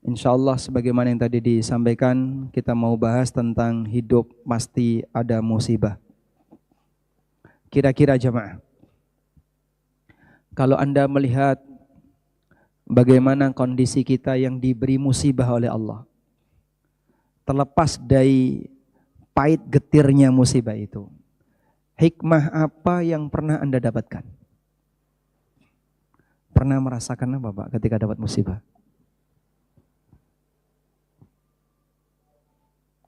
Insyaallah sebagaimana yang tadi disampaikan, kita mau bahas tentang hidup pasti ada musibah. Kira-kira jemaah, kalau Anda melihat bagaimana kondisi kita yang diberi musibah oleh Allah, terlepas dari pahit getirnya musibah itu, hikmah apa yang pernah Anda dapatkan? Pernah merasakan apa Pak ketika dapat musibah?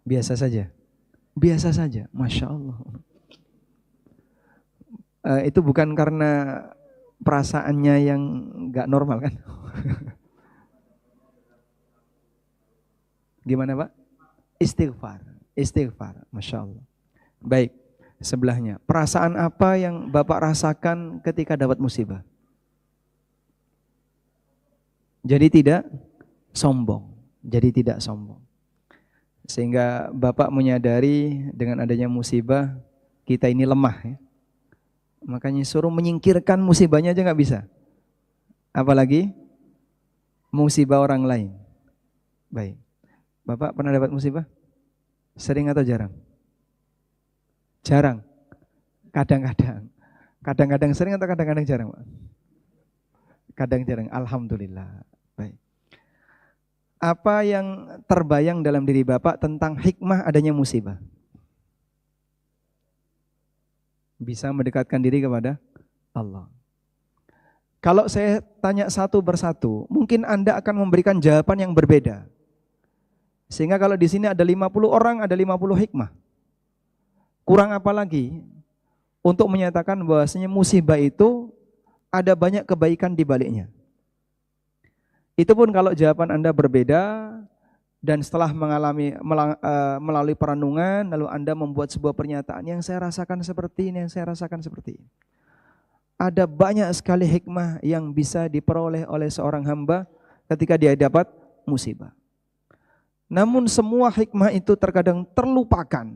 Biasa saja. Biasa saja, Masya Allah. Itu bukan karena perasaannya yang nggak normal kan? Gimana Pak? Istighfar, istighfar, Masya Allah. Baik, sebelahnya. Perasaan apa yang Bapak rasakan ketika dapat musibah? Jadi tidak sombong, jadi tidak sombong. Sehingga Bapak menyadari dengan adanya musibah, kita ini lemah ya. Makanya suruh menyingkirkan musibahnya aja nggak bisa. Apalagi musibah orang lain. Baik. Bapak pernah dapat musibah? Sering atau jarang? Jarang. Kadang-kadang. Kadang-kadang sering atau kadang-kadang jarang, Pak? Kadang jarang. Alhamdulillah. Baik. Apa yang terbayang dalam diri Bapak tentang hikmah adanya musibah? Bisa mendekatkan diri kepada Allah. Kalau saya tanya satu persatu, mungkin Anda akan memberikan jawaban yang berbeda. Sehingga kalau di sini ada 50 orang, ada 50 hikmah. Kurang apa lagi untuk menyatakan bahwasanya musibah itu ada banyak kebaikan di baliknya. Itu pun kalau jawaban Anda berbeda dan setelah melalui perenungan lalu Anda membuat sebuah pernyataan yang saya rasakan seperti ini, yang saya rasakan seperti ini. Ada banyak sekali hikmah yang bisa diperoleh oleh seorang hamba ketika dia dapat musibah. Namun semua hikmah itu terkadang terlupakan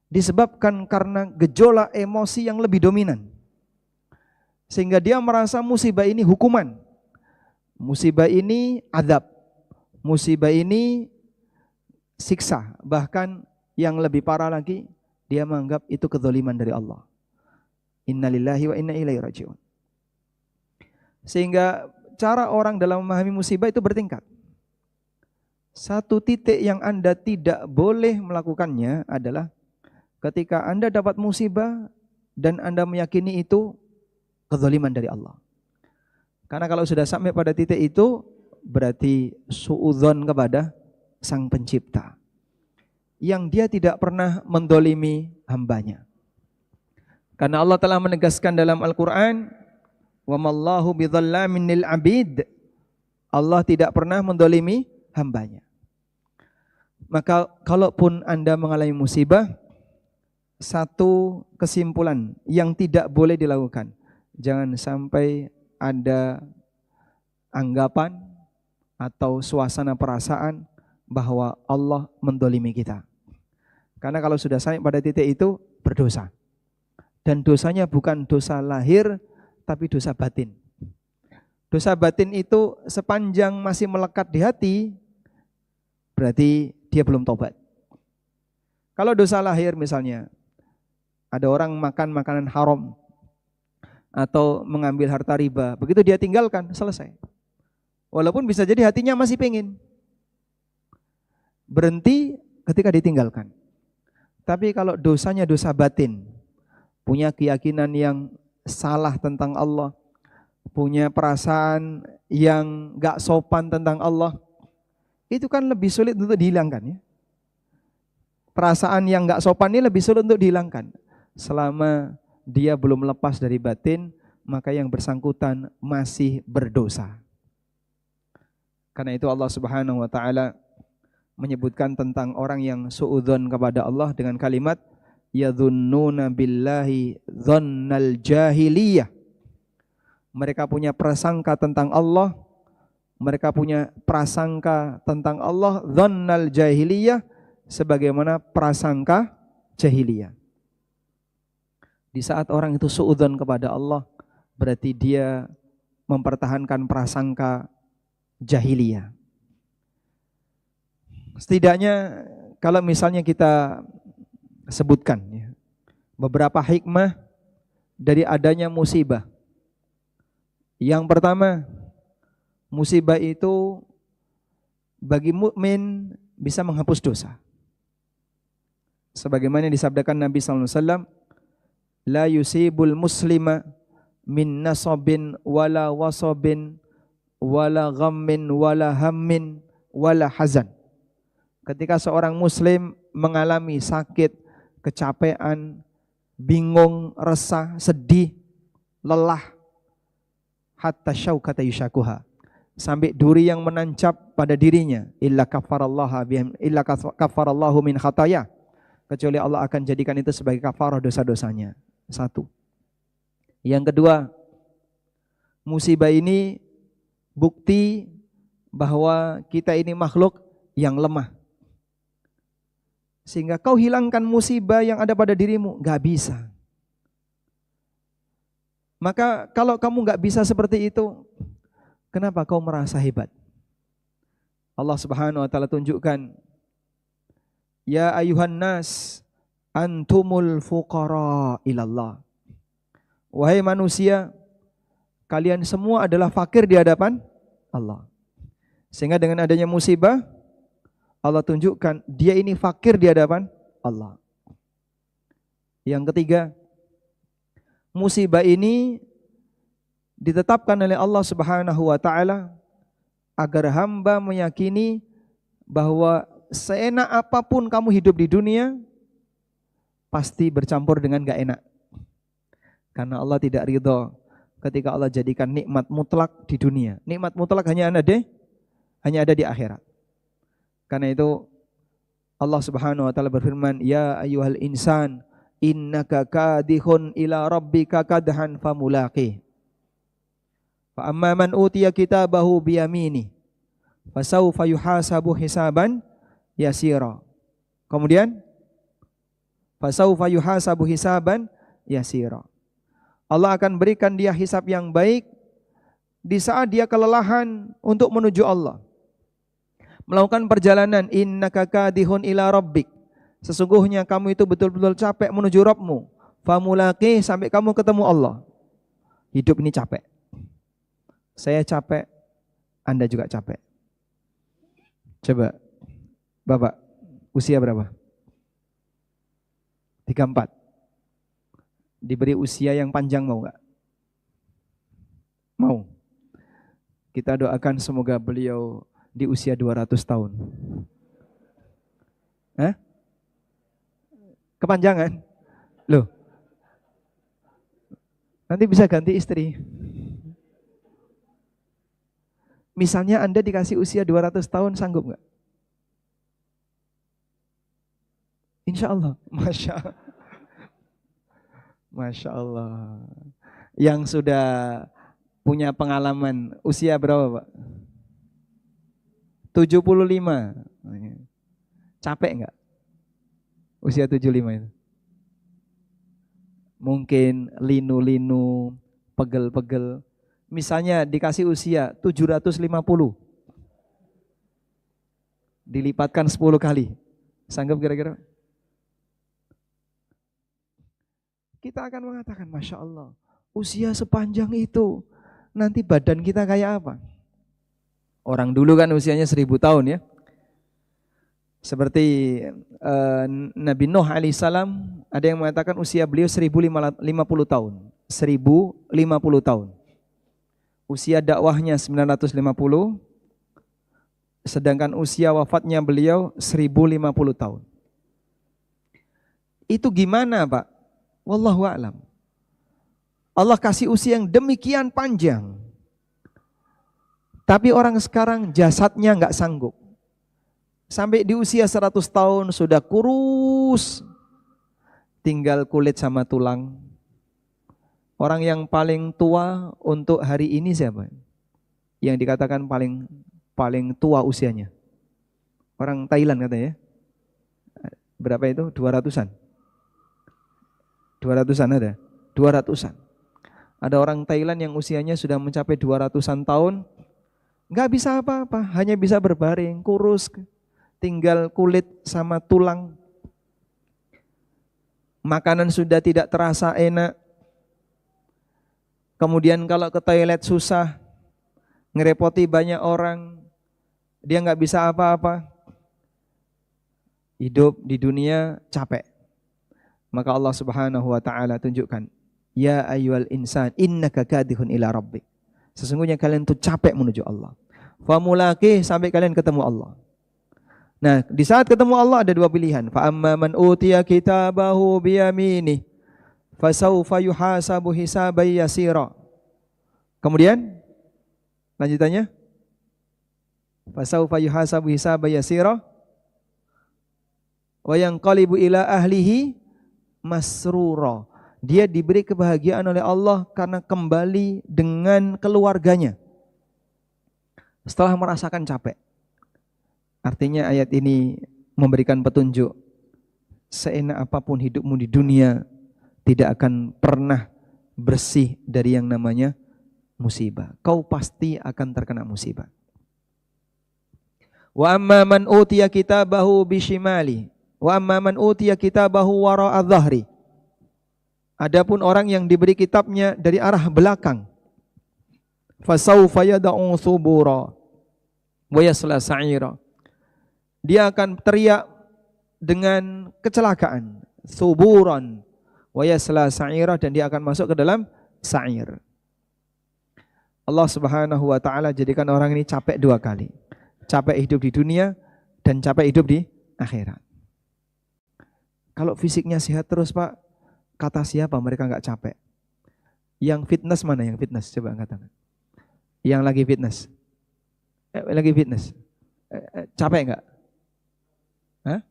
disebabkan karena gejolak emosi yang lebih dominan. Sehingga dia merasa musibah ini hukuman. Musibah ini azab. Musibah ini siksa. Bahkan yang lebih parah lagi, dia menganggap itu kezaliman dari Allah. Innalillahi wa inna ilaihi raji'un. Sehingga cara orang dalam memahami musibah itu bertingkat. Satu titik yang Anda tidak boleh melakukannya adalah ketika Anda dapat musibah dan Anda meyakini itu kezaliman dari Allah. Karena kalau sudah sampai pada titik itu, berarti suudzon kepada Sang Pencipta. Yang dia tidak pernah mendolimi hambanya. Karena Allah telah menegaskan dalam Al-Quran, وَمَا اللَّهُ بِظَلَّامٍ لِلْعَبِيدِ. Allah tidak pernah mendolimi hambanya. Maka kalaupun Anda mengalami musibah, satu kesimpulan yang tidak boleh dilakukan. Jangan sampai ada anggapan atau suasana perasaan bahwa Allah mendolimi kita. Karena kalau sudah sampai pada titik itu berdosa. Dan dosanya bukan dosa lahir tapi dosa batin. Dosa batin itu sepanjang masih melekat di hati berarti dia belum tobat. Kalau dosa lahir misalnya ada orang makan makanan haram atau mengambil harta riba, begitu dia tinggalkan, selesai. Walaupun bisa jadi hatinya masih pengen. Berhenti ketika ditinggalkan. Tapi kalau dosanya dosa batin, punya keyakinan yang salah tentang Allah, punya perasaan yang gak sopan tentang Allah, itu kan lebih sulit untuk dihilangkan ya. Perasaan yang gak sopan ini lebih sulit untuk dihilangkan. Selama dia belum lepas dari batin, maka yang bersangkutan masih berdosa. Karena itu Allah Subhanahu wa taala menyebutkan tentang orang yang suudzon kepada Allah dengan kalimat yadhunnuna billahi dhannal jahiliyah. Mereka punya prasangka tentang Allah, mereka punya prasangka tentang Allah dhannal jahiliyah sebagaimana prasangka jahiliyah. Di saat orang itu suudzon kepada Allah, berarti dia mempertahankan prasangka jahiliyah. Setidaknya kalau misalnya kita sebutkan ya, beberapa hikmah dari adanya musibah. Yang pertama, musibah itu bagi mukmin bisa menghapus dosa. Sebagaimana disabdakan Nabi sallallahu alaihi wasallam, la yusibul muslima min nasabin wala wasabin wala ghammin wala hammin wala hazan. Ketika seorang muslim mengalami sakit, kecapean, bingung, resah, sedih, lelah, hatta syaukata yushakuha, sampai duri yang menancap pada dirinya, illa kafarallahu min khataya, kecuali Allah akan jadikan itu sebagai kafarah dosa-dosanya. Satu. Yang kedua, musibah ini bukti bahwa kita ini makhluk yang lemah. Sehingga kau hilangkan musibah yang ada pada dirimu, gak bisa. Maka kalau kamu gak bisa seperti itu, kenapa kau merasa hebat? Allah Subhanahu wa taala tunjukkan, ya ayuhan nas antumul fuqara ilallah. Wahai manusia, kalian semua adalah fakir di hadapan Allah. Sehingga dengan adanya musibah, Allah tunjukkan dia ini fakir di hadapan Allah. Yang ketiga, musibah ini ditetapkan oleh Allah Subhanahu wa taala agar hamba meyakini bahwa seenak apapun kamu hidup di dunia pasti bercampur dengan gak enak. Karena Allah tidak ridho ketika Allah jadikan nikmat mutlak di dunia. Nikmat mutlak hanya ada di akhirat. Karena itu Allah Subhanahu wa taala berfirman, ya ayyuhal insan innaka kadihun ila rabbika kadhan famulaqih. Fa amma man utiya kitabahu biyamini fasawfa yuhasabu hisaban yasira. Kemudian fasawfa yuhasabu hisaban yasira. Allah akan berikan dia hisab yang baik di saat dia kelelahan untuk menuju Allah. Melakukan perjalanan, innaka kadihun ila rabbik. Sesungguhnya kamu itu betul-betul capek menuju Rabbmu. Famulaqih, sampai kamu ketemu Allah. Hidup ini capek. Saya capek, Anda juga capek. Coba, Bapak, usia berapa? 34. Diberi usia yang panjang mau gak? Mau. Kita doakan semoga beliau di usia 200 tahun. Hah? Kepanjangan? Loh. Nanti bisa ganti istri. Misalnya Anda dikasih usia 200 tahun, sanggup gak? Insya Allah. Masya Allah. Yang sudah punya pengalaman, usia berapa Pak? 75. Capek enggak? Usia 75 itu. Mungkin linu-linu, pegel-pegel. Misalnya dikasih usia 750. Dilipatkan 10 kali. Sanggup kira-kira? Kita akan mengatakan, Masya Allah, usia sepanjang itu, nanti badan kita kayak apa? Orang dulu kan usianya 1000 tahun ya. Seperti Nabi Nuh alaihissalam, ada yang mengatakan usia beliau 1050 tahun. 1050 tahun. Usia dakwahnya 950, sedangkan usia wafatnya beliau 1050 tahun. Itu gimana Pak? Wallahu a'lam. Allah kasih usia yang demikian panjang. Tapi orang sekarang jasadnya nggak sanggup. Sampai di usia 100 tahun sudah kurus. Tinggal kulit sama tulang. Orang yang paling tua untuk hari ini siapa? Yang dikatakan paling tua usianya. Orang Thailand katanya. Berapa itu? 200-an. 200-an ada? 200-an. Ada orang Thailand yang usianya sudah mencapai 200-an tahun. Nggak bisa apa-apa, hanya bisa berbaring, kurus. tinggal kulit sama tulang. Makanan sudah tidak terasa enak. Kemudian kalau ke toilet susah, ngerepoti banyak orang, dia nggak bisa apa-apa. Hidup di dunia capek. Maka Allah Subhanahu wa taala tunjukkan, ya ayyuhal insan innaka kadihun ila rabbik. Sesungguhnya kalian tuh capek menuju Allah. Famulaqih, sampai kalian ketemu Allah. Nah, di saat ketemu Allah ada dua pilihan. Fa amma man utiya kitabahu biyaminih fasawfa yuhasabu hisaban yasira. Kemudian lanjutannya, fasawfa yuhasabu hisaban yasira wa yanqalibu ila ahlihi masrura. Dia diberi kebahagiaan oleh Allah karena kembali dengan keluarganya setelah merasakan capek. Artinya ayat ini memberikan petunjuk, seenak apapun hidupmu di dunia tidak akan pernah bersih dari yang namanya musibah. Kau pasti akan terkena musibah. Wa amma man utiya kitabahu bishimali wa amma man utiya kitabahu wara'a dhahri. Adapun orang yang diberi kitabnya dari arah belakang, fasawfa yad'u subura wa yasla sa'ira. Dia akan teriak dengan kecelakaan, suburan wa yasla sa'ira, dan dia akan masuk ke dalam sa'ir. Allah Subhanahu wa taala jadikan orang ini capek dua kali. Capek hidup di dunia dan capek hidup di akhirat. Kalau fisiknya sehat terus, Pak, kata siapa mereka enggak capek? Yang fitness mana yang fitness? Coba katakan. Yang lagi fitness. Lagi fitness. Capek enggak? Hah?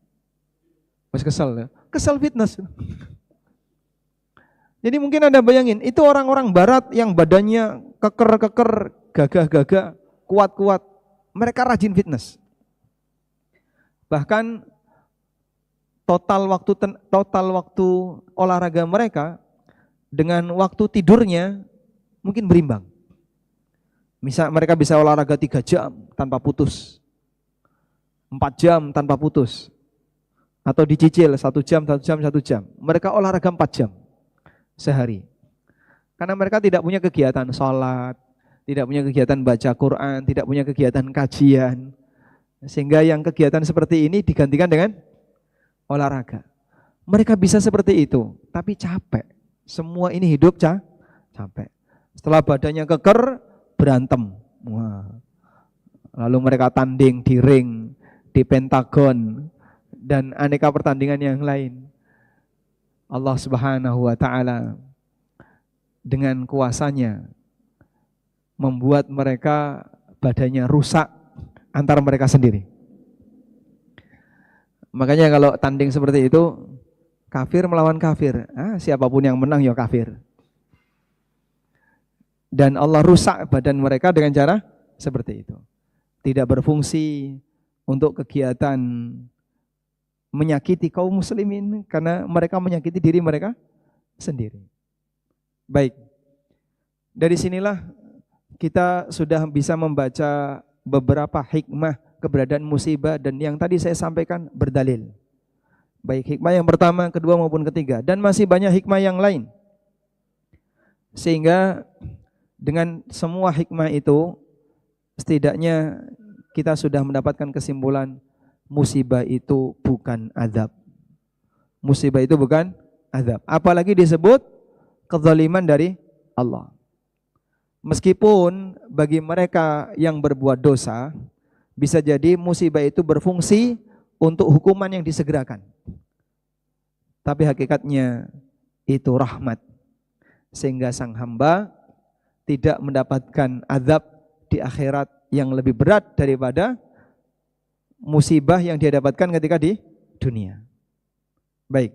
Mas kesel ya? Kesel fitness. Jadi mungkin Anda bayangin, itu orang-orang barat yang badannya keker-keker, gagah-gagah, kuat-kuat. Mereka rajin fitness. Bahkan total waktu olahraga mereka dengan waktu tidurnya mungkin berimbang. Misal mereka bisa olahraga 3 jam tanpa putus, 4 jam tanpa putus, atau dicicil 1 jam, 1 jam, 1 jam. Mereka olahraga 4 jam sehari. Karena mereka tidak punya kegiatan sholat, tidak punya kegiatan baca Quran, tidak punya kegiatan kajian. Sehingga yang kegiatan seperti ini digantikan dengan olahraga. Mereka bisa seperti itu, tapi capek. Semua ini hidup capek. Setelah badannya keker, berantem. Wah. Lalu mereka tanding di ring, di Pentagon, dan aneka pertandingan yang lain. Allah Subhanahu wa taala dengan kuasanya membuat mereka badannya rusak antara mereka sendiri. Makanya kalau tanding seperti itu, kafir melawan kafir, siapapun yang menang ya kafir. Dan Allah rusak badan mereka dengan cara seperti itu. Tidak berfungsi untuk kegiatan menyakiti kaum muslimin, karena mereka menyakiti diri mereka sendiri. Baik, dari sinilah kita sudah bisa membaca beberapa hikmah keberadaan musibah, dan yang tadi saya sampaikan berdalil. Baik hikmah yang pertama, kedua maupun ketiga, dan masih banyak hikmah yang lain. Sehingga dengan semua hikmah itu, setidaknya kita sudah mendapatkan kesimpulan, musibah itu bukan azab. Musibah itu bukan azab. Apalagi disebut kezaliman dari Allah. Meskipun bagi mereka yang berbuat dosa, bisa jadi musibah itu berfungsi untuk hukuman yang disegerakan. Tapi hakikatnya itu rahmat. Sehingga sang hamba tidak mendapatkan azab di akhirat yang lebih berat daripada musibah yang dia dapatkan ketika di dunia. Baik.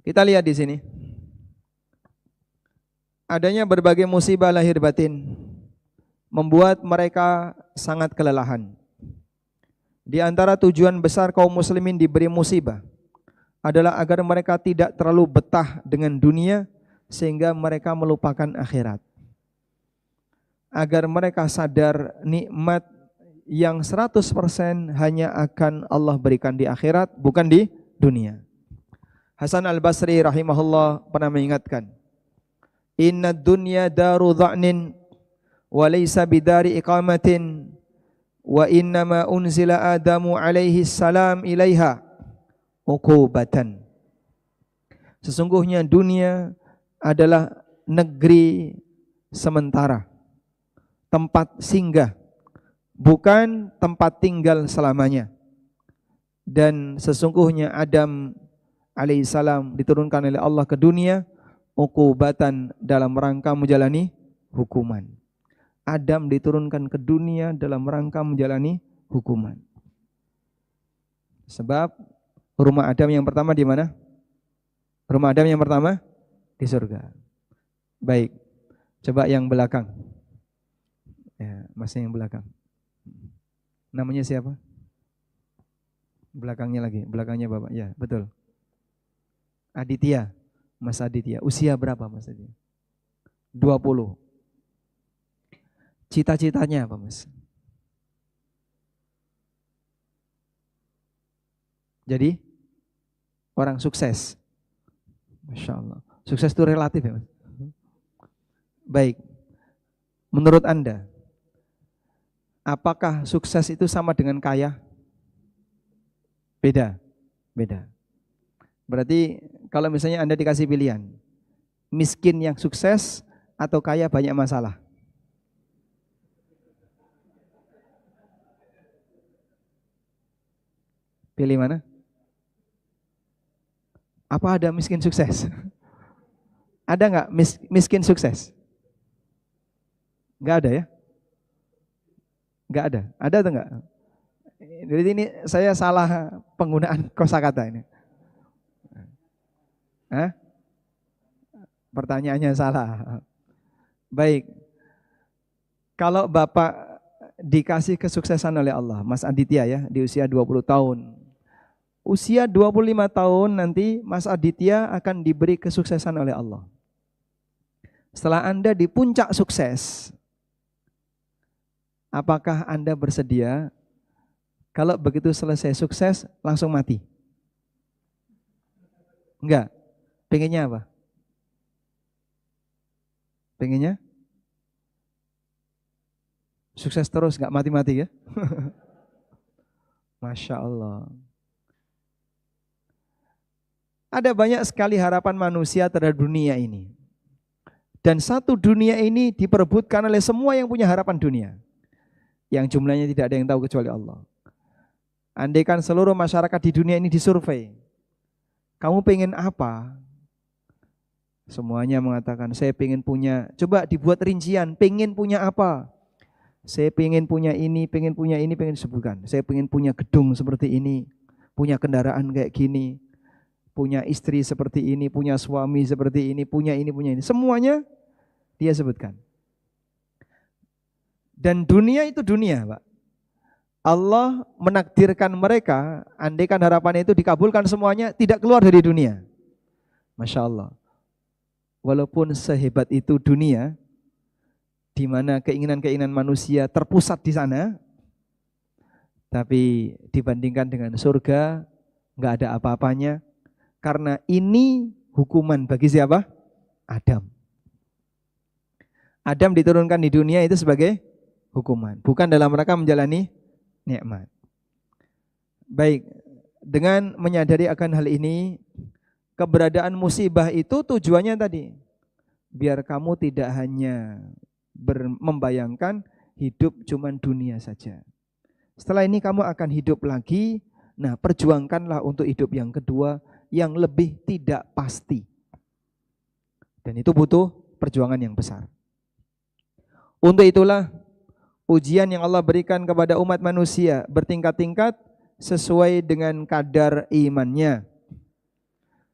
Kita lihat di sini. Adanya berbagai musibah lahir batin membuat mereka sangat kelelahan. Di antara tujuan besar kaum muslimin diberi musibah adalah agar mereka tidak terlalu betah dengan dunia sehingga mereka melupakan akhirat. Agar mereka sadar nikmat yang 100% hanya akan Allah berikan di akhirat, bukan di dunia. Hasan al-Basri rahimahullah pernah mengingatkan, inna dunya daru dha'nin wa laysa bidari iqamatin wa innama unzila Adamu alaihi salam ilaiha uqubatan. Sesungguhnya dunia adalah negeri sementara, tempat singgah, bukan tempat tinggal selamanya. Dan sesungguhnya Adam alaihissalam diturunkan oleh Allah ke dunia uqubatan, dalam rangka menjalani hukuman. Adam diturunkan ke dunia dalam rangka menjalani hukuman. Sebab rumah Adam yang pertama di mana? Rumah Adam yang pertama di surga. Baik, coba yang belakang. Ya, masih yang belakang. Namanya siapa? Belakangnya lagi, belakangnya Bapak. Ya, betul. Aditya, Mas Aditya. Usia berapa Mas Aditya? 20. Cita-citanya apa Mas? Jadi orang sukses. Masya Allah. Sukses itu relatif ya Mas. Baik. Menurut Anda, apakah sukses itu sama dengan kaya? Beda. Beda. Berarti kalau misalnya Anda dikasih pilihan, miskin yang sukses atau kaya banyak masalah? Pilih mana? Apa ada miskin sukses? Ada nggak miskin sukses? Nggak ada ya? Nggak ada. Ada atau nggak? Jadi ini saya salah penggunaan kosakata ini. Hah? Pertanyaannya salah. Baik. Kalau Bapak dikasih kesuksesan oleh Allah, Mas Aditya ya, di usia 20 tahun. Usia 25 tahun nanti Mas Aditya akan diberi kesuksesan oleh Allah. Setelah Anda di puncak sukses, apakah Anda bersedia kalau begitu selesai sukses langsung mati? Enggak. Pengennya apa? Pengennya sukses terus, enggak mati-mati ya? Masya Allah. Ada banyak sekali harapan manusia terhadap dunia ini. Dan satu dunia ini diperebutkan oleh semua yang punya harapan dunia. Yang jumlahnya tidak ada yang tahu kecuali Allah. Andaikan seluruh masyarakat di dunia ini disurvei, kamu pengen apa? Semuanya mengatakan, saya pengen punya, coba dibuat rincian, pengen punya apa? Saya pengen punya ini, pengen disebutkan. Saya pengen punya gedung seperti ini, punya kendaraan kayak gini, punya istri seperti ini, punya suami seperti ini, punya ini, punya ini. Semuanya dia sebutkan. Dan dunia itu dunia, Pak. Allah menakdirkan mereka, andaikan harapannya itu dikabulkan semuanya, tidak keluar dari dunia. Masya Allah. Walaupun sehebat itu dunia, di mana keinginan-keinginan manusia terpusat di sana, tapi dibandingkan dengan surga, nggak ada apa-apanya. Karena ini hukuman bagi siapa? Adam. Adam diturunkan di dunia itu sebagai hukuman, bukan dalam rangka menjalani nikmat. Baik, dengan menyadari akan hal ini, keberadaan musibah itu tujuannya tadi, biar kamu tidak hanya membayangkan hidup cuman dunia saja. Setelah ini kamu akan hidup lagi, nah perjuangkanlah untuk hidup yang kedua, yang lebih tidak pasti. Dan itu butuh perjuangan yang besar. Untuk itulah ujian yang Allah berikan kepada umat manusia bertingkat-tingkat sesuai dengan kadar imannya.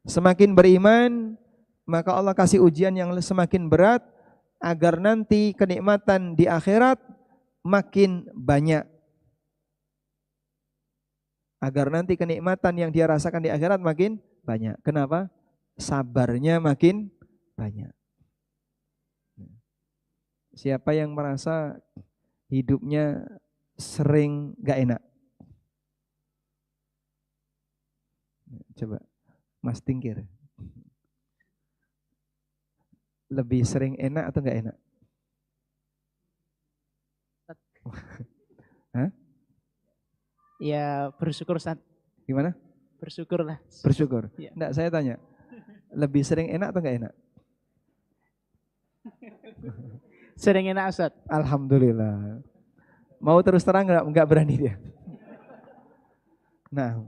Semakin beriman, maka Allah kasih ujian yang semakin berat agar nanti kenikmatan di akhirat makin banyak. Agar nanti kenikmatan yang dia rasakan di akhirat makin banyak. Kenapa? Sabarnya makin banyak. Siapa yang merasa hidupnya sering gak enak? Coba Mas Tingkir. Lebih sering enak atau gak enak? Hah? Ya bersyukur Ustaz. Gimana? Bersyukur lah. Bersyukur. Ya. Enggak, saya tanya. Lebih sering enak atau gak enak? Sering enak Ustaz. Alhamdulillah. Mau terus terang enggak berani dia. Nah,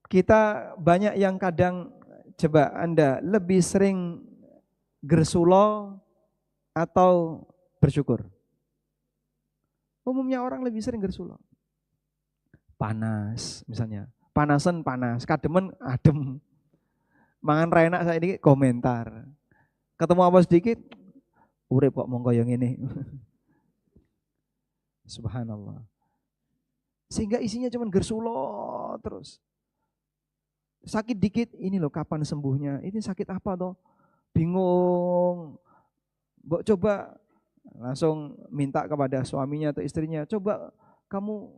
kita banyak yang kadang, coba Anda lebih sering gersulo atau bersyukur? Umumnya orang lebih sering gersulo. Panas misalnya. Panasan panas, kademen adem. Mangan ra enak saya ini komentar. Ketemu apa sedikit, urip kok monggo yang ini. Subhanallah. Sehingga isinya cuma gersulo terus. Sakit dikit, ini loh kapan sembuhnya? Ini sakit apa toh? Bingung. Mbok coba langsung minta kepada suaminya atau istrinya, coba kamu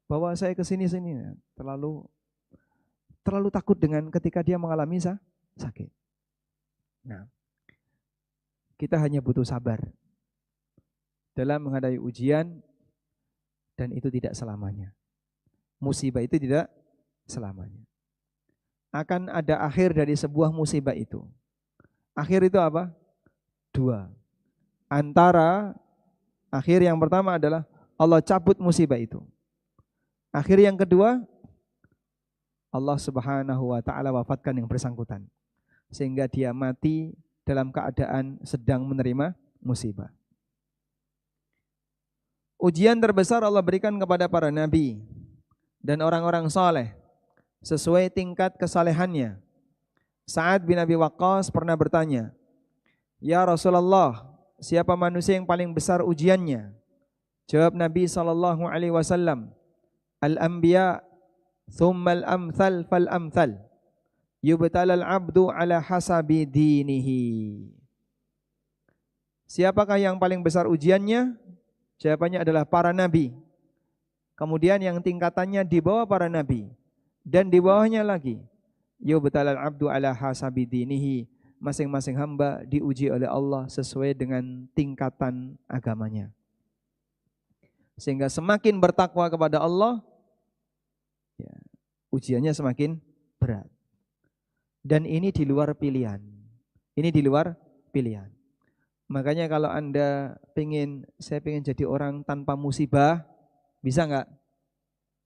bawa saya ke sini-sini. Terlalu takut dengan ketika dia mengalami sakit. Nah, kita hanya butuh sabar dalam menghadapi ujian, dan itu tidak selamanya. Musibah itu tidak selamanya. Akan ada akhir dari sebuah musibah itu. Akhir itu apa? Dua. Antara akhir yang pertama adalah Allah cabut musibah itu. Akhir yang kedua, Allah Subhanahu wa taala wafatkan yang bersangkutan, sehingga dia mati dalam keadaan sedang menerima musibah. Ujian terbesar Allah berikan kepada para nabi dan orang-orang saleh sesuai tingkat kesalehannya. Sa'ad bin Abi Waqqas pernah bertanya, "Ya Rasulullah, siapa manusia yang paling besar ujiannya?" Jawab Nabi SAW, "Al-anbiya, thumma al-amthal fal-amthal. Yubtalal abdu ala hasabi dinihi." Siapakah yang paling besar ujiannya? Jawabannya adalah para nabi. Kemudian yang tingkatannya di bawah para nabi. Dan di bawahnya lagi, yubtalal abdu ala hasabi dinihi. Masing-masing hamba diuji oleh Allah sesuai dengan tingkatan agamanya. Sehingga semakin bertakwa kepada Allah, ya, ujiannya semakin berat. Dan ini di luar pilihan. Ini di luar pilihan. Makanya kalau Anda saya pengen jadi orang tanpa musibah, bisa enggak?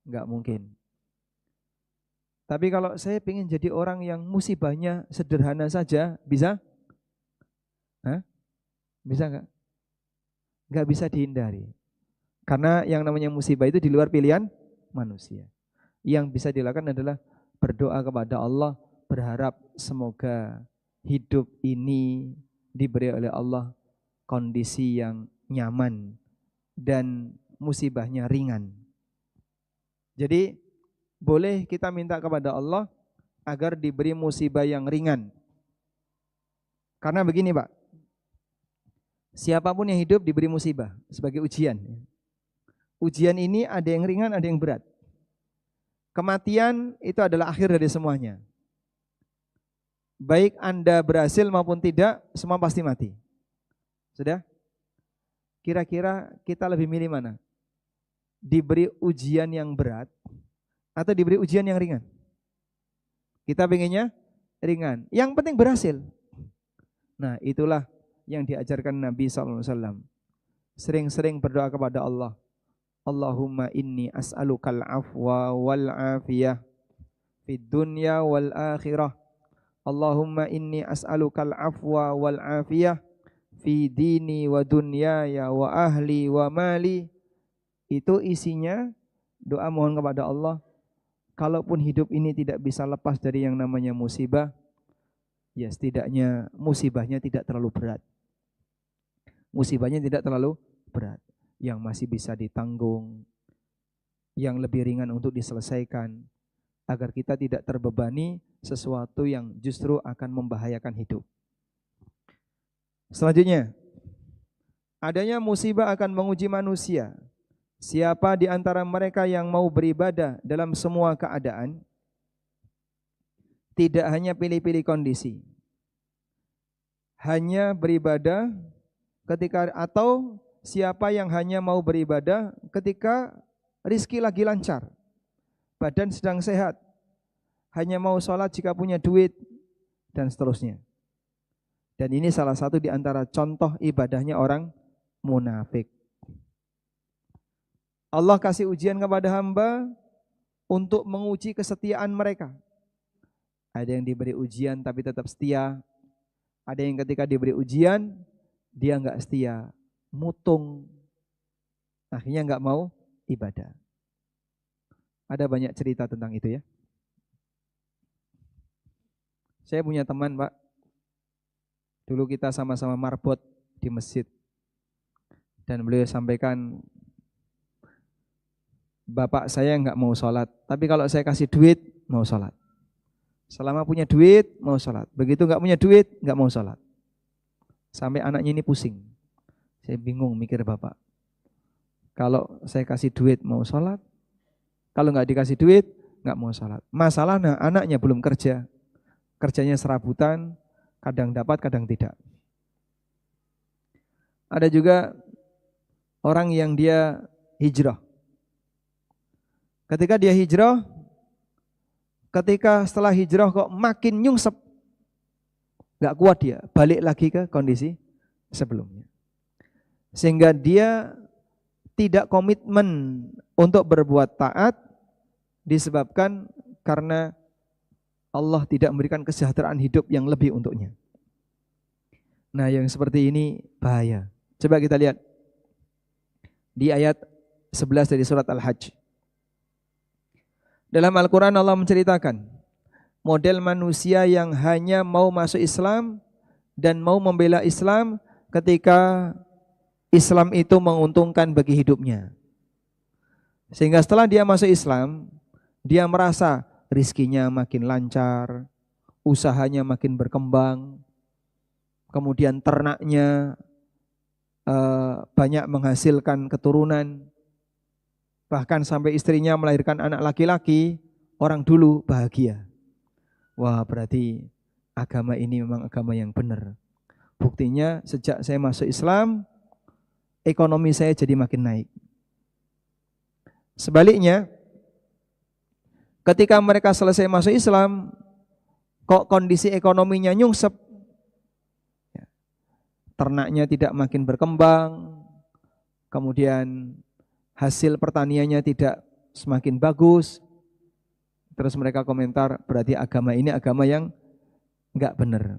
Enggak mungkin. Tapi kalau saya pengen jadi orang yang musibahnya sederhana saja, bisa? Hah? Bisa enggak? Enggak bisa dihindari. Karena yang namanya musibah itu di luar pilihan manusia. Yang bisa dilakukan adalah berdoa kepada Allah, berharap semoga hidup ini diberi oleh Allah kondisi yang nyaman dan musibahnya ringan. Jadi boleh kita minta kepada Allah agar diberi musibah yang ringan. Karena begini Pak, siapapun yang hidup diberi musibah sebagai ujian. Ujian ini ada yang ringan, ada yang berat. Kematian itu adalah akhir dari semuanya. Baik Anda berhasil maupun tidak, semua pasti mati. Sudah? Kira-kira kita lebih milih mana? Diberi ujian yang berat atau diberi ujian yang ringan? Kita pengennya ringan. Yang penting berhasil. Nah, itulah yang diajarkan Nabi SAW. Sering-sering berdoa kepada Allah. Allahumma inni as'alukal afwa wal afiyah fid dunya wal akhirah. Allahumma inni as'alukal afwa wal afiyah fi dini wa dunyaya wa ahli wa mali. Itu isinya doa mohon kepada Allah. Kalaupun hidup ini tidak bisa lepas dari yang namanya musibah, ya setidaknya musibahnya tidak terlalu berat. Musibahnya tidak terlalu berat, yang masih bisa ditanggung, yang lebih ringan untuk diselesaikan, agar kita tidak terbebani sesuatu yang justru akan membahayakan hidup. Selanjutnya, adanya musibah akan menguji manusia. Siapa di antara mereka yang mau beribadah dalam semua keadaan, tidak hanya pilih-pilih kondisi, hanya beribadah ketika, atau siapa yang hanya mau beribadah ketika rizki lagi lancar, badan sedang sehat, hanya mau sholat jika punya duit, dan seterusnya. Dan ini salah satu di antara contoh ibadahnya orang munafik. Allah kasih ujian kepada hamba untuk menguji kesetiaan mereka. Ada yang diberi ujian tapi tetap setia. Ada yang ketika diberi ujian, dia enggak setia, mutung. Akhirnya enggak mau ibadah. Ada banyak cerita tentang itu ya. Saya punya teman, Pak. Dulu kita sama-sama marbot di masjid. Dan beliau sampaikan, bapak saya enggak mau sholat, tapi kalau saya kasih duit, mau sholat. Selama punya duit, mau sholat. Begitu enggak punya duit, enggak mau sholat. Sampai anaknya ini pusing. Saya bingung mikir bapak. Kalau saya kasih duit, mau sholat. Kalau enggak dikasih duit, enggak mau sholat. Masalahnya anaknya belum kerja. Kerjanya serabutan, kadang dapat, kadang tidak. Ada juga orang yang dia hijrah. Ketika dia hijrah, ketika setelah hijrah kok makin nyungsep, gak kuat dia, balik lagi ke kondisi sebelumnya. Sehingga dia tidak komitmen untuk berbuat taat disebabkan karena Allah tidak memberikan kesejahteraan hidup yang lebih untuknya. Nah, yang seperti ini bahaya. Coba kita lihat di ayat 11 dari surat Al-Hajj. Dalam Al-Quran Allah menceritakan model manusia yang hanya mau masuk Islam dan mau membela Islam ketika Islam itu menguntungkan bagi hidupnya. Sehingga setelah dia masuk Islam, dia merasa rizkinya makin lancar, usahanya makin berkembang, kemudian ternaknya banyak menghasilkan keturunan, bahkan sampai istrinya melahirkan anak laki-laki, orang dulu bahagia. Wah, berarti agama ini memang agama yang benar. Buktinya sejak saya masuk Islam, ekonomi saya jadi makin naik. Sebaliknya, ketika mereka selesai masuk Islam, kok kondisi ekonominya nyungsep, ternaknya tidak makin berkembang, kemudian hasil pertaniannya tidak semakin bagus. Terus mereka komentar, berarti agama ini agama yang enggak benar.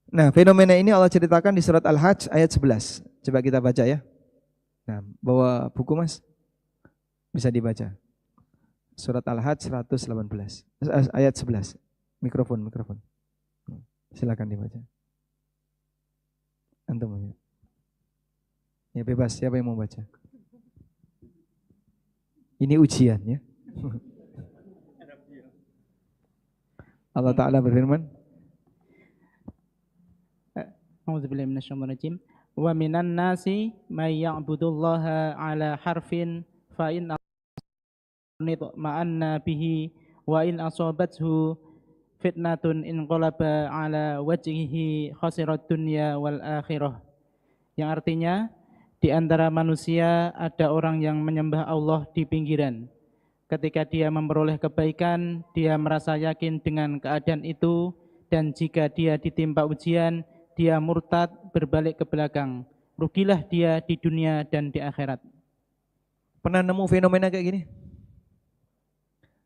Nah, fenomena ini Allah ceritakan di surat Al-Hajj ayat 11. Coba kita baca ya. Nah, bawa buku Mas, bisa dibaca. Surat Al-Hajj 118 ayat 11. Mikrofon. Silakan dibaca. Antum ya. Ya bebas, siapa yang mau baca? Ini ujian ya. Allah Ta'ala berfirman, A'udzubillahi minasyaitonir rajim. Wa minan nasi may ya'budullaha ala harfin fa in ma'anna bihi wa in asabathu fitnatun inqalaba ala wajhihi khasirat dunya wal akhirah. Yang artinya, di antara manusia ada orang yang menyembah Allah di pinggiran. Ketika dia memperoleh kebaikan, dia merasa yakin dengan keadaan itu, dan jika dia ditimpa ujian, dia murtad berbalik ke belakang. Rugilah dia di dunia dan di akhirat. Pernah nemu fenomena kayak gini?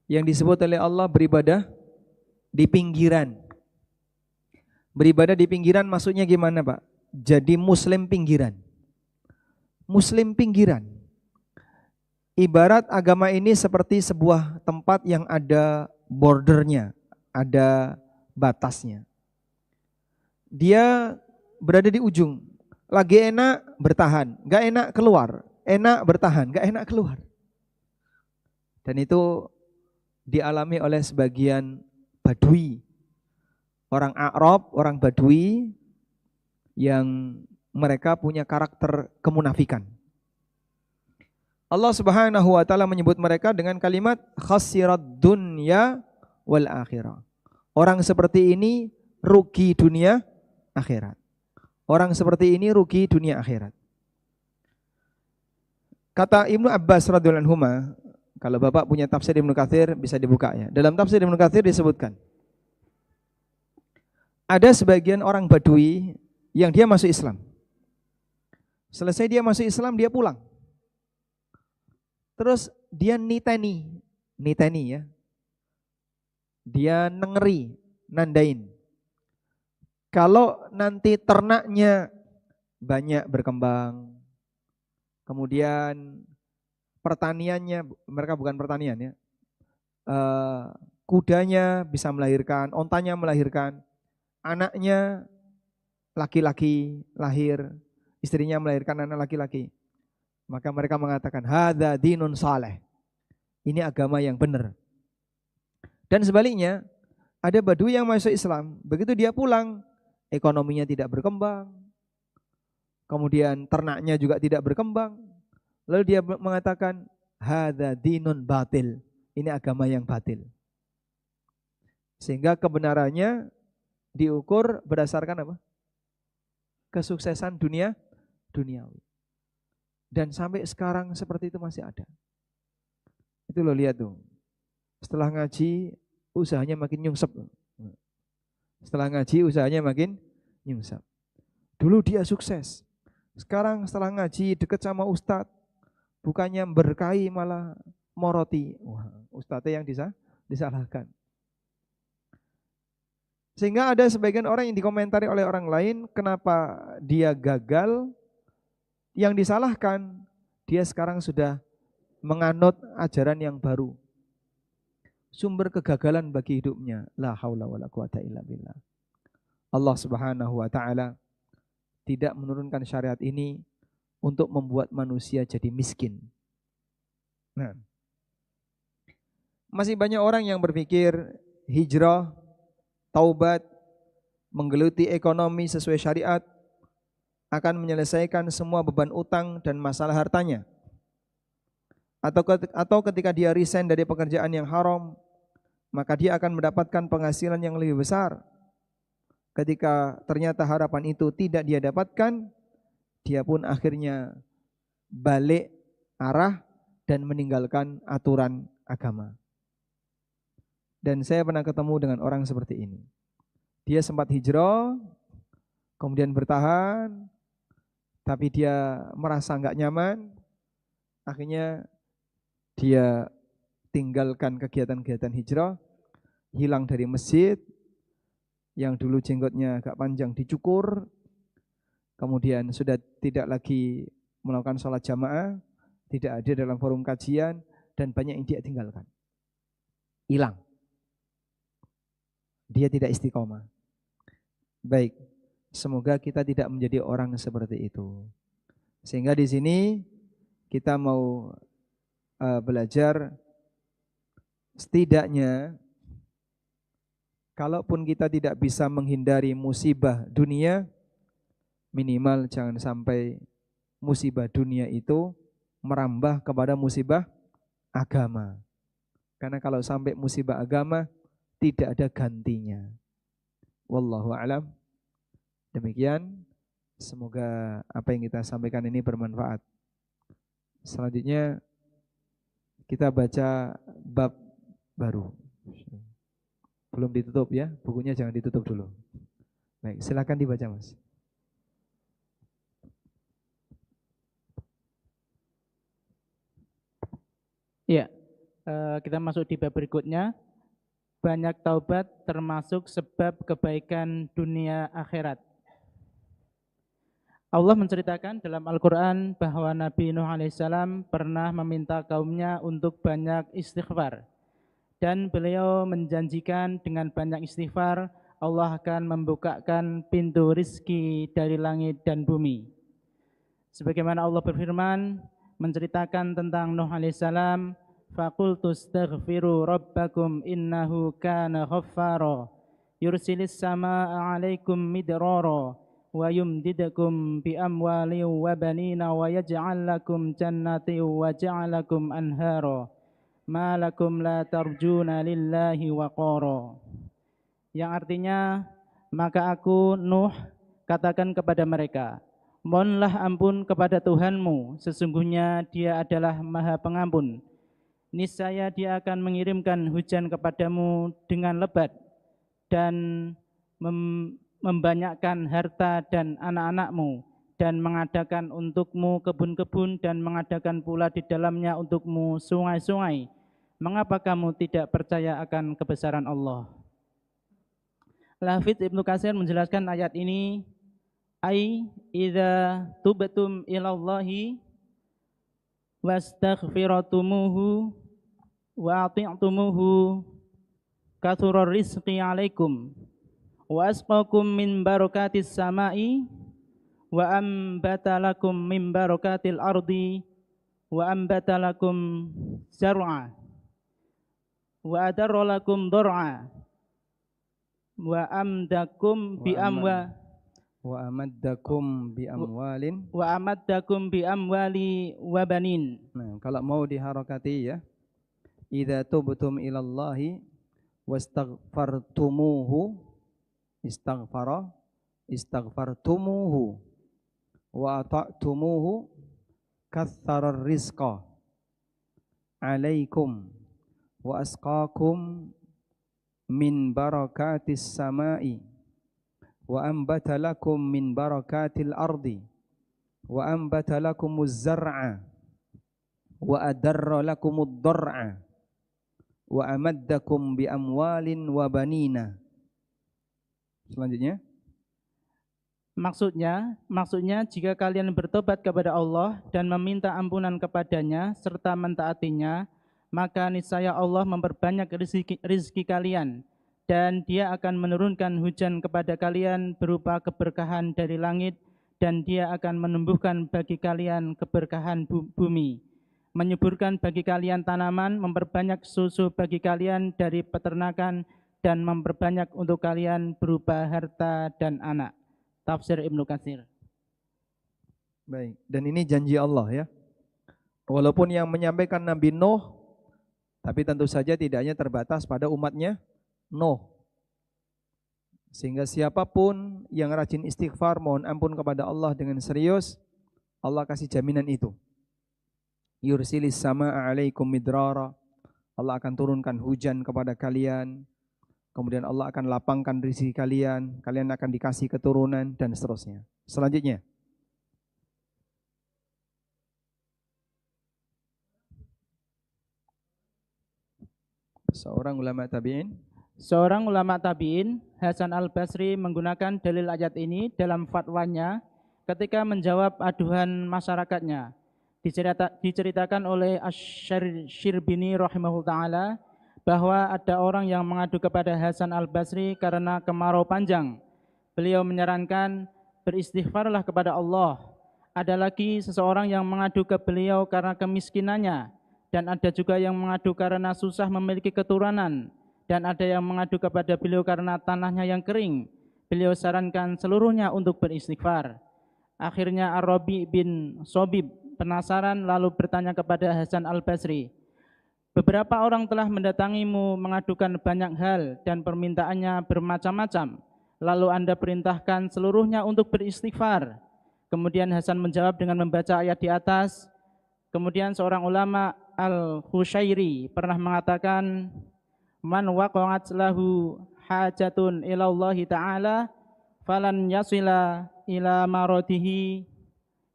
Yang disebut oleh Allah beribadah di pinggiran. Beribadah di pinggiran maksudnya gimana, Pak? Jadi muslim pinggiran. Muslim pinggiran. Ibarat agama ini seperti sebuah tempat yang ada bordernya, ada batasnya. Dia berada di ujung. Lagi enak bertahan, gak enak keluar. Enak bertahan, gak enak keluar. Dan itu dialami oleh sebagian Badui, orang Arab, orang Badui yang mereka punya karakter kemunafikan. Allah Subhanahu wa taala menyebut mereka dengan kalimat khasirad dunya wal akhirah. Orang seperti ini rugi dunia akhirat. Orang seperti ini rugi dunia akhirat. Kata Ibnu Abbas radhiyallahu anhu, kalau Bapak punya tafsir Ibnu Katsir bisa dibuka ya. Dalam tafsir Ibnu Katsir disebutkan, ada sebagian orang Badui yang dia masuk Islam. Selesai dia masuk Islam, dia pulang. Terus dia niteni ya. Dia nengeri, nandain. Kalau nanti ternaknya banyak berkembang, kemudian pertaniannya, mereka bukan pertanian ya, kudanya bisa melahirkan, ontanya melahirkan, anaknya laki-laki lahir, istrinya melahirkan anak laki-laki. Maka mereka mengatakan, hadza dinun saleh. Ini agama yang benar. Dan sebaliknya, ada Badui yang masuk Islam, begitu dia pulang, ekonominya tidak berkembang, kemudian ternaknya juga tidak berkembang. Lalu dia mengatakan, hadza dinun batil. Ini agama yang batil. Sehingga kebenarannya diukur berdasarkan apa? Kesuksesan duniawi. Dan sampai sekarang seperti itu masih ada. Itu lo lihat tuh. Setelah ngaji usahanya makin nyungsep. Setelah ngaji usahanya makin nyungsep. Dulu dia sukses. Sekarang setelah ngaji deket sama ustadz, bukannya berkahi malah moroti. Wah, ustadznya yang disalahkan. Sehingga ada sebagian orang yang dikomentari oleh orang lain, kenapa dia gagal, yang disalahkan, dia sekarang sudah menganut ajaran yang baru. Sumber kegagalan bagi hidupnya, la haula wala quwata illa billah. Allah Subhanahu wa taala tidak menurunkan syariat ini untuk membuat manusia jadi miskin. Nah, masih banyak orang yang berpikir hijrah, taubat, menggeluti ekonomi sesuai syariat akan menyelesaikan semua beban utang dan masalah hartanya. Atau ketika dia resign dari pekerjaan yang haram, maka dia akan mendapatkan penghasilan yang lebih besar. Ketika ternyata harapan itu tidak dia dapatkan, dia pun akhirnya balik arah dan meninggalkan aturan agama. Dan saya pernah ketemu dengan orang seperti ini. Dia sempat hijrah, kemudian bertahan, tapi dia merasa enggak nyaman, akhirnya dia tinggalkan kegiatan-kegiatan hijrah, hilang dari masjid, yang dulu jenggotnya agak panjang dicukur, kemudian sudah tidak lagi melakukan sholat jamaah, tidak hadir dalam forum kajian, dan banyak yang dia tinggalkan. Hilang. Dia tidak istiqomah. Baik. Semoga kita tidak menjadi orang seperti itu. Sehingga di sini kita mau belajar setidaknya kalaupun kita tidak bisa menghindari musibah dunia, minimal jangan sampai musibah dunia itu merambah kepada musibah agama. Karena kalau sampai musibah agama tidak ada gantinya. Wallahu a'lam. Demikian, semoga apa yang kita sampaikan ini bermanfaat. Selanjutnya kita baca bab baru. Belum ditutup ya, bukunya jangan ditutup dulu. Baik, silakan dibaca Mas. Ya, kita masuk di bab berikutnya. Banyak taubat termasuk sebab kebaikan dunia akhirat. Allah menceritakan dalam Al-Quran bahwa Nabi Nuh alaihissalam pernah meminta kaumnya untuk banyak istighfar. Dan beliau menjanjikan dengan banyak istighfar, Allah akan membukakan pintu rizki dari langit dan bumi. Sebagaimana Allah berfirman, menceritakan tentang Nuh alaihissalam, faqultu astaghfiru rabbakum innahu kana ghaffara yursilis samaa'a 'alaikum midrara wa yumdidukum bi amwalin wa banina wa yaj'al lakum jannatin wa yaj'al lakum anhara ma lakum la tarjuna lillahi waqara. Yang artinya, maka aku Nuh katakan kepada mereka, mohonlah ampun kepada Tuhanmu, sesungguhnya Dia adalah Maha Pengampun. Niscaya Dia akan mengirimkan hujan kepadamu dengan lebat dan membanyakkan harta dan anak-anakmu, dan mengadakan untukmu kebun-kebun dan mengadakan pula di dalamnya untukmu sungai-sungai. Mengapa kamu tidak percaya akan kebesaran Allah? Al-Hafidz Ibnu Katsir menjelaskan ayat ini, ai idza tubtum ilallahi wastaghfiratumuhu wa ati'tumuhu kathurar rizqi alaikum wa asqakum min barakatis samai wa ambatalakum min barakatil ardi wa ambatalakum zar'a wa adarralakum dur'a wa amdakum bi amwa wa amaddakum bi amwalin wa amaddakum bi amwali wa banin. Nah, kalau mau diharakati ya, idza tubtum ilallahi wastaghfartumuhu, istaghfartumuhu wa ata'tumuhu katharar rizqa alaikum wa asqakum min barakatis samai wa ambata lakum min barakatil ardi wa ambata lakumuz zar'a wa adarra lakumud dar'a wa amaddakum bi amwalin wa banina. Selanjutnya, Maksudnya jika kalian bertobat kepada Allah dan meminta ampunan kepadanya serta mentaatinya, maka niscaya Allah memperbanyak rezeki kalian, dan Dia akan menurunkan hujan kepada kalian berupa keberkahan dari langit, dan Dia akan menumbuhkan bagi kalian keberkahan bumi, menyuburkan bagi kalian tanaman, memperbanyak susu bagi kalian dari peternakan, dan memperbanyak untuk kalian berupa harta dan anak. Tafsir Ibnu Katsir. baik, dan ini janji Allah ya. Walaupun yang menyampaikan Nabi Nuh, tapi tentu saja tidak hanya terbatas pada umatnya Nuh. Sehingga siapapun yang rajin istighfar, mohon ampun kepada Allah dengan serius, Allah kasih jaminan itu. Yursilis sama'a alaikum midrara, Allah akan turunkan hujan kepada kalian. Kemudian Allah akan lapangkan rezeki kalian, kalian akan dikasih keturunan dan seterusnya. Selanjutnya, seorang ulama tabi'in, Hasan al-Basri, menggunakan dalil ayat ini dalam fatwanya ketika menjawab aduhan masyarakatnya. Diceritakan oleh Asy-Syirbini rahimahullah ta'ala bahwa ada orang yang mengadu kepada Hasan al-Basri karena kemarau panjang. Beliau menyarankan, beristighfarlah kepada Allah. Ada lagi seseorang yang mengadu ke beliau karena kemiskinannya, dan ada juga yang mengadu karena susah memiliki keturunan, dan ada yang mengadu kepada beliau karena tanahnya yang kering. Beliau sarankan seluruhnya untuk beristighfar. Akhirnya Ar-Rabi bin Sobib penasaran lalu bertanya kepada Hasan al-Basri, beberapa orang telah mendatangimu mengadukan banyak hal dan permintaannya bermacam-macam. Lalu Anda perintahkan seluruhnya untuk beristighfar. Kemudian Hasan menjawab dengan membaca ayat di atas. Kemudian seorang ulama Al-Khusyairi pernah mengatakan, man waqa'at lahu hajatun ilallahi ta'ala falan yasila ila maradihi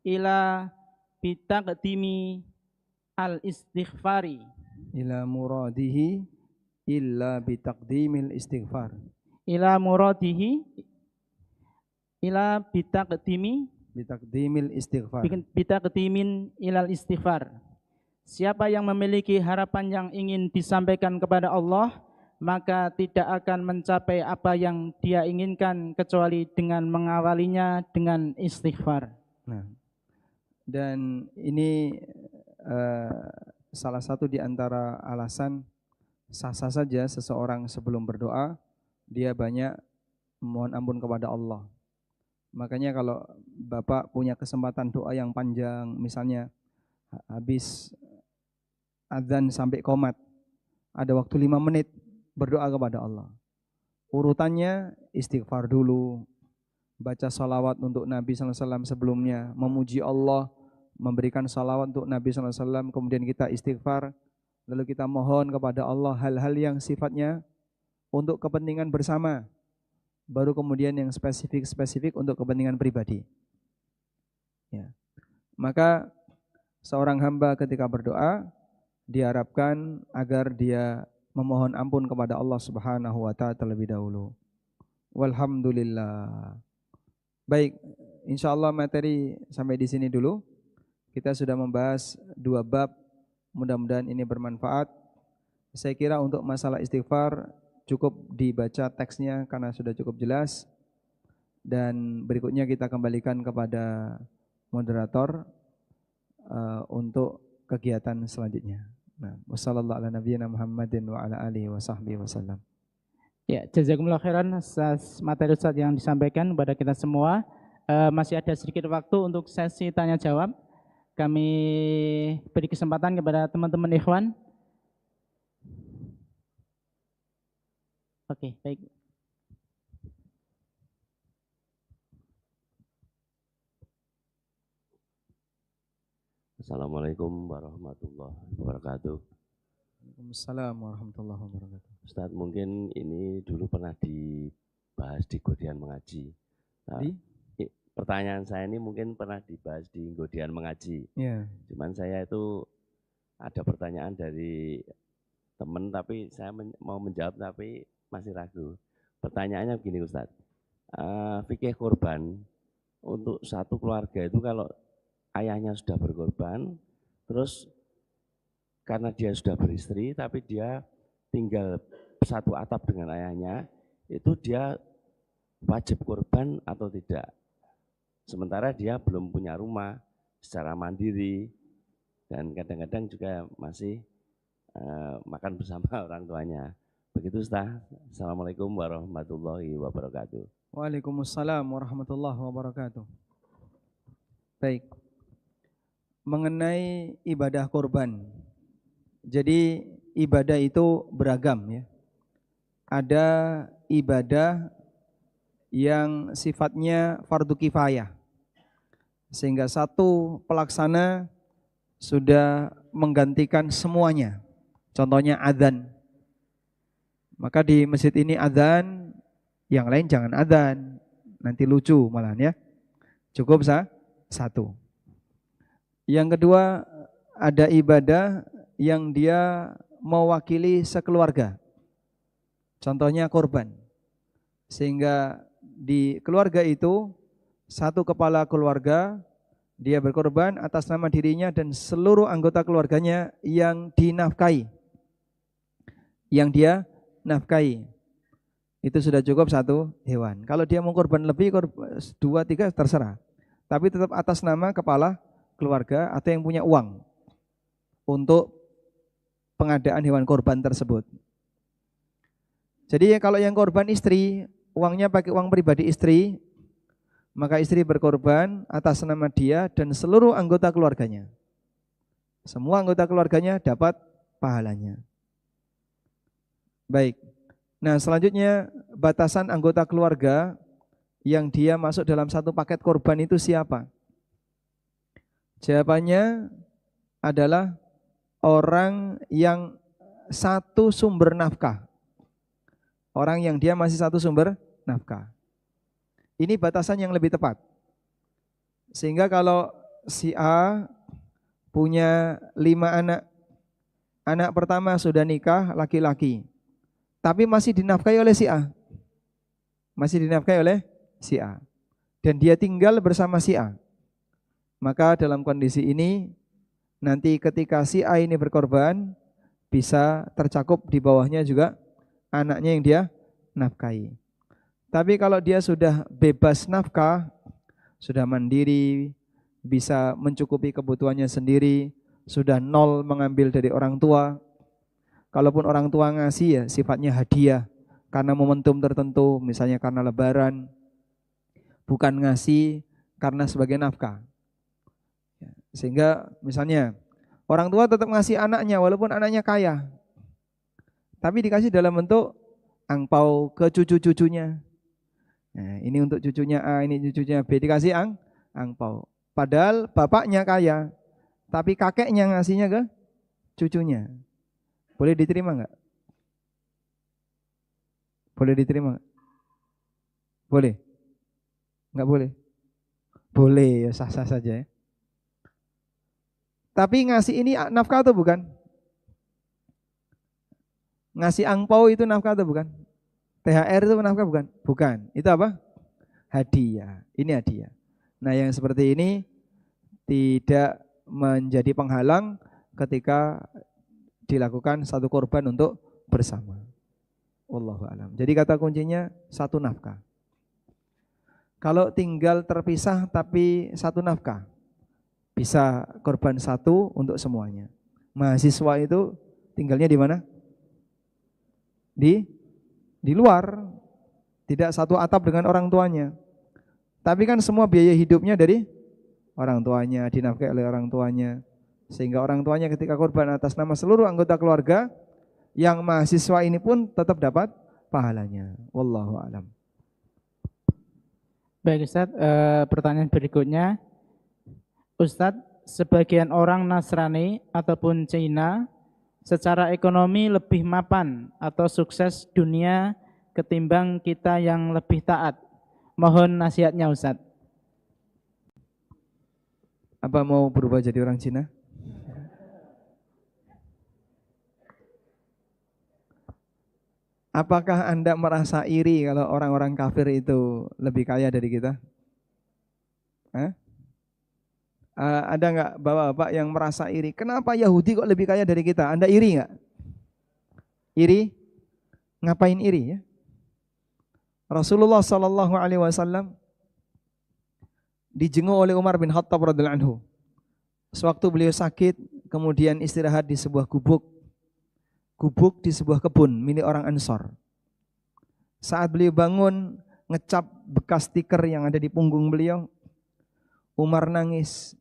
ila bitaqdimi al-istighfari. ila muradihi illa bitaqdimil istighfar. Ila muradihi ila bitaqdimil istighfar. Bitaqdimin ilal istighfar. Siapa yang memiliki harapan yang ingin disampaikan kepada Allah, maka tidak akan mencapai apa yang dia inginkan kecuali dengan mengawalinya dengan istighfar. Nah, dan ini salah satu di antara alasan sah-sah saja seseorang sebelum berdoa dia banyak mohon ampun kepada Allah. Makanya kalau Bapak punya kesempatan doa yang panjang, misalnya habis adzan sampai qomat, ada waktu 5 menit berdoa kepada Allah. Urutannya istighfar dulu, baca salawat untuk Nabi SAW sebelumnya, memuji Allah, memberikan salawat untuk Nabi SAW, kemudian kita istighfar, lalu kita mohon kepada Allah hal-hal yang sifatnya untuk kepentingan bersama, baru kemudian yang spesifik untuk kepentingan pribadi. Ya. Maka seorang hamba ketika berdoa diharapkan agar dia memohon ampun kepada Allah Subhanahu wa taala terlebih dahulu. Walhamdulillah. Baik, insyaallah materi sampai di sini dulu. Kita sudah membahas 2 bab. Mudah-mudahan ini bermanfaat. Saya kira untuk masalah istighfar cukup dibaca teksnya karena sudah cukup jelas. Dan berikutnya kita kembalikan kepada moderator untuk kegiatan selanjutnya. Nah, wassallallahu ala nabiyyina Muhammadin wa ala alihi wa sahbihi wasallam. Ya, jazakumullah khairan atas materi Ustaz yang disampaikan kepada kita semua. Masih ada sedikit waktu untuk sesi tanya jawab. Kami beri kesempatan kepada teman-teman ikhwan. Oke, baik. Assalamualaikum warahmatullahi wabarakatuh. Waalaikumsalam warahmatullahi wabarakatuh. Ustaz, mungkin ini dulu pernah dibahas di Godian Mengaji. Nah, pertanyaan saya ini mungkin pernah dibahas di Godian Mengaji. Yeah. Cuman saya itu ada pertanyaan dari teman, tapi saya mau menjawab tapi masih ragu. Pertanyaannya begini Ustaz, fikih kurban untuk satu keluarga itu kalau ayahnya sudah berkorban, terus karena dia sudah beristri, tapi dia tinggal satu atap dengan ayahnya, itu dia wajib kurban atau tidak? Sementara dia belum punya rumah secara mandiri, dan kadang-kadang juga masih makan bersama orang tuanya. Begitu Ustaz. Assalamualaikum warahmatullahi wabarakatuh. Waalaikumsalam warahmatullahi wabarakatuh. Baik. Mengenai ibadah kurban. Jadi ibadah itu beragam ya. Ada ibadah yang sifatnya fardu kifayah. Sehingga satu pelaksana sudah menggantikan semuanya. Contohnya adzan. Maka di masjid ini adzan, yang lain jangan adzan. Nanti lucu malahan ya. Cukup satu. Yang kedua, ada ibadah yang dia mewakili sekeluarga. Contohnya kurban. Sehingga di keluarga itu, satu kepala keluarga, dia berkorban atas nama dirinya dan seluruh anggota keluarganya yang dinafkahi. Yang dia nafkahi. Itu sudah cukup satu hewan. Kalau dia mau korban lebih, 2, 3 terserah. Tapi tetap atas nama kepala keluarga atau yang punya uang untuk pengadaan hewan korban tersebut. Jadi kalau yang korban istri, uangnya pakai uang pribadi istri, maka istri berkorban atas nama dia dan seluruh anggota keluarganya. Semua anggota keluarganya dapat pahalanya. Baik. Nah, selanjutnya batasan anggota keluarga yang dia masuk dalam satu paket korban itu siapa? Jawabannya adalah orang yang satu sumber nafkah. Orang yang dia masih satu sumber nafkah. Ini batasan yang lebih tepat. Sehingga kalau si A punya 5 anak. Anak pertama sudah nikah, laki-laki. Tapi masih dinafkahi oleh si A. Masih dinafkahi oleh si A. Dan dia tinggal bersama si A. Maka dalam kondisi ini, nanti ketika si A ini berkorban, bisa tercakup di bawahnya juga anaknya yang dia nafkahi. Tapi kalau dia sudah bebas nafkah, sudah mandiri, bisa mencukupi kebutuhannya sendiri, sudah nol mengambil dari orang tua. Kalaupun orang tua ngasih ya sifatnya hadiah, karena momentum tertentu, misalnya karena lebaran, bukan ngasih karena sebagai nafkah. Ya, sehingga misalnya orang tua tetap ngasih anaknya walaupun anaknya kaya, tapi dikasih dalam bentuk angpau ke cucu-cucunya. Nah, ini untuk cucunya A, ini cucunya B, dikasih angpau. Padahal bapaknya kaya, tapi kakeknya ngasihnya ke cucunya. Boleh diterima nggak? Boleh diterima nggak? Boleh? Nggak boleh? Boleh, ya sah-sah saja ya. Tapi ngasih ini nafkah atau bukan? Ngasih angpau itu nafkah atau bukan? THR itu nafkah bukan? Bukan. Itu apa? Hadiah. Ini hadiah. Nah, yang seperti ini tidak menjadi penghalang ketika dilakukan satu korban untuk bersama. Wallahu a'lam. Jadi kata kuncinya satu nafkah. Kalau tinggal terpisah tapi satu nafkah, bisa korban satu untuk semuanya. Mahasiswa itu tinggalnya di mana? Di luar, tidak satu atap dengan orang tuanya. Tapi kan semua biaya hidupnya dari orang tuanya, dinafkahi oleh orang tuanya. Sehingga orang tuanya ketika korban atas nama seluruh anggota keluarga, yang mahasiswa ini pun tetap dapat pahalanya. Wallahu a'lam. Baik Ustaz, pertanyaan berikutnya. Ustaz, sebagian orang Nasrani ataupun Cina secara ekonomi lebih mapan atau sukses dunia ketimbang kita yang lebih taat. Mohon nasihatnya Ustaz. Apa mau berubah jadi orang Cina? Apakah Anda merasa iri kalau orang-orang kafir itu lebih kaya dari kita? Ada nggak bapak-bapak yang merasa iri? Kenapa Yahudi kok lebih kaya dari kita? Anda iri nggak? Iri? Ngapain iri ya? Rasulullah Sallallahu Alaihi Wasallam dijenguk oleh Umar bin Khattab radhiallahu anhu. Sewaktu beliau sakit, kemudian istirahat di sebuah gubuk di sebuah kebun milik orang Ansor. Saat beliau bangun, ngecap bekas stiker yang ada di punggung beliau, Umar nangis.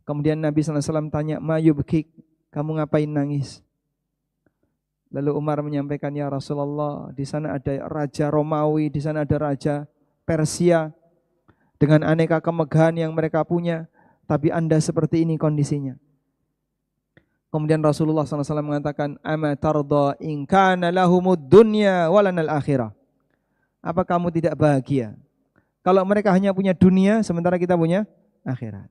Kemudian Nabi SAW tanya, "Ma yubkik, kamu ngapain nangis?" Lalu Umar menyampaikan, "Ya Rasulullah, di sana ada raja Romawi, di sana ada raja Persia dengan aneka kemegahan yang mereka punya, tapi Anda seperti ini kondisinya." Kemudian Rasulullah SAW mengatakan, "Ama tarda in kana lahumud dunya walanal akhirah." Apa kamu tidak bahagia kalau mereka hanya punya dunia sementara kita punya akhirat?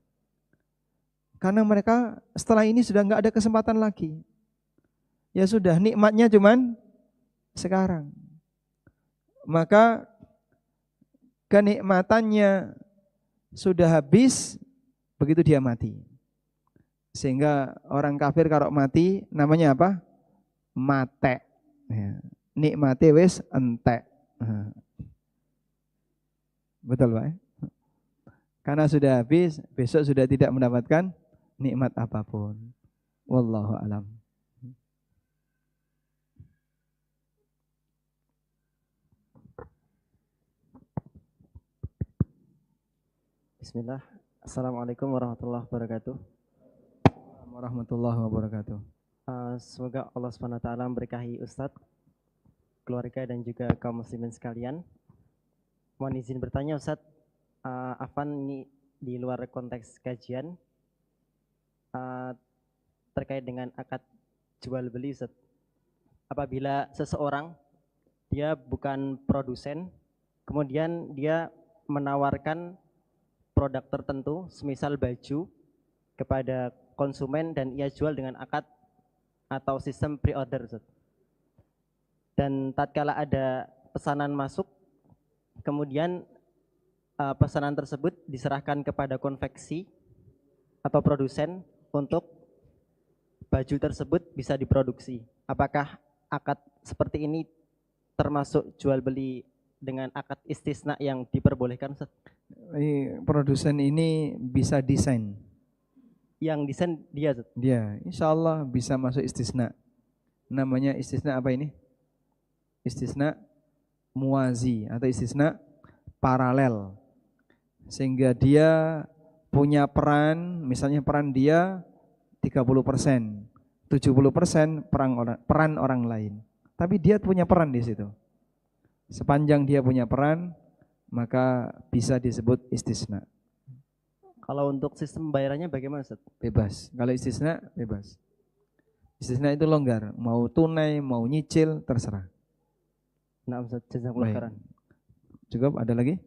Karena mereka setelah ini sudah enggak ada kesempatan lagi. Ya sudah, nikmatnya cuman sekarang. Maka kenikmatannya sudah habis begitu dia mati. Sehingga orang kafir kalau mati namanya apa? Mate. Ya. Nikmati wis entek. Betul Pak? Karena sudah habis, besok sudah tidak mendapatkan nikmat apapun. Wallahu alam. Bismillah. Assalamualaikum warahmatullahi wabarakatuh. Warahmatullahi wabarakatuh. Semoga Allah SWT memberkahi Ustadz, keluarga dan juga kaum muslimin sekalian. Mohon izin bertanya Ustadz, Afan ini di luar konteks kajian terkait dengan akad jual beli Ustadz. Apabila seseorang dia bukan produsen, kemudian dia menawarkan produk tertentu, semisal baju, kepada konsumen dan ia jual dengan akad atau sistem pre-order. Dan tatkala ada pesanan masuk, kemudian pesanan tersebut diserahkan kepada konveksi atau produsen untuk baju tersebut bisa diproduksi. Apakah akad seperti ini termasuk jual beli dengan akad istisna yang diperbolehkan, Ustaz? Produsen ini bisa desain. Yang desain dia, Ustaz? Dia, insya Allah bisa masuk istisna. Namanya istisna apa ini? Istisna muwazi atau istisna paralel. sehingga dia punya peran, misalnya peran dia 30%, 70% peran orang lain. Tapi dia punya peran di situ. Sepanjang dia punya peran, maka bisa disebut istisna. Kalau untuk sistem pembayarannya bagaimana, Ustaz? Bebas. Kalau istisna, bebas. Istisna itu longgar, mau tunai, mau nyicil, terserah. Nah, Ustaz, jazakallahu Baik. khairan. Cukup, ada lagi?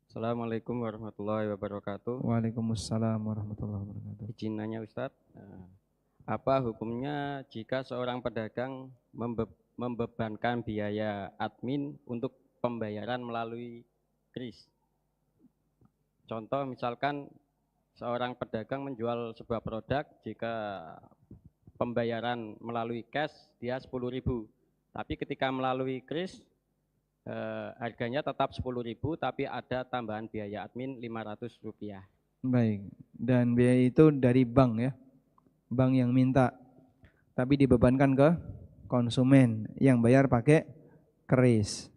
Assalamualaikum warahmatullahi wabarakatuh. Waalaikumsalam warahmatullahi wabarakatuh. Izin nanya Ustadz, apa hukumnya jika seorang pedagang membebankan biaya admin untuk pembayaran melalui kris? Contoh misalkan seorang pedagang menjual sebuah produk, jika pembayaran melalui cash dia 10.000, tapi ketika melalui kris harganya tetap 10.000 tapi ada tambahan biaya admin Rp500. Baik, dan biaya itu dari bank ya, bank yang minta, tapi dibebankan ke konsumen yang bayar pakai kris.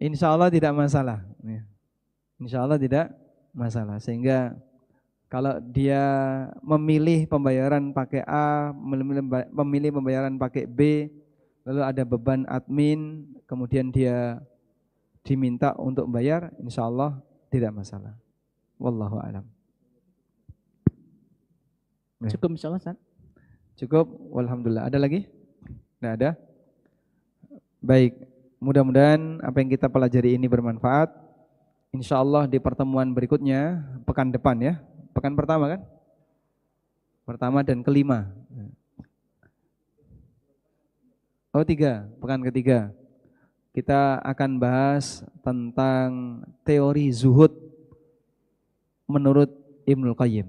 Insya Allah tidak masalah. Insya Allah tidak masalah, sehingga kalau dia memilih pembayaran pakai A, memilih pembayaran pakai B, lalu ada beban admin, kemudian dia diminta untuk bayar, insya Allah tidak masalah. Wallahu a'lam. Cukup insya Allah, Ustaz. Cukup, walhamdulillah. Ada lagi? Tidak ada? Baik, mudah-mudahan apa yang kita pelajari ini bermanfaat. Insya Allah di pertemuan berikutnya, pekan depan ya. Pekan pertama kan? Pertama dan kelima. Oh 3, pekan ketiga. Kita akan bahas tentang teori zuhud menurut Ibnul Qayyim.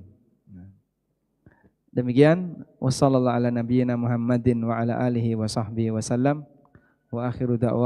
Demikian, wassallallahu ala nabiyyina Muhammadin wa ala alihi wa sahbihi wasallam, wa akhiru da'wa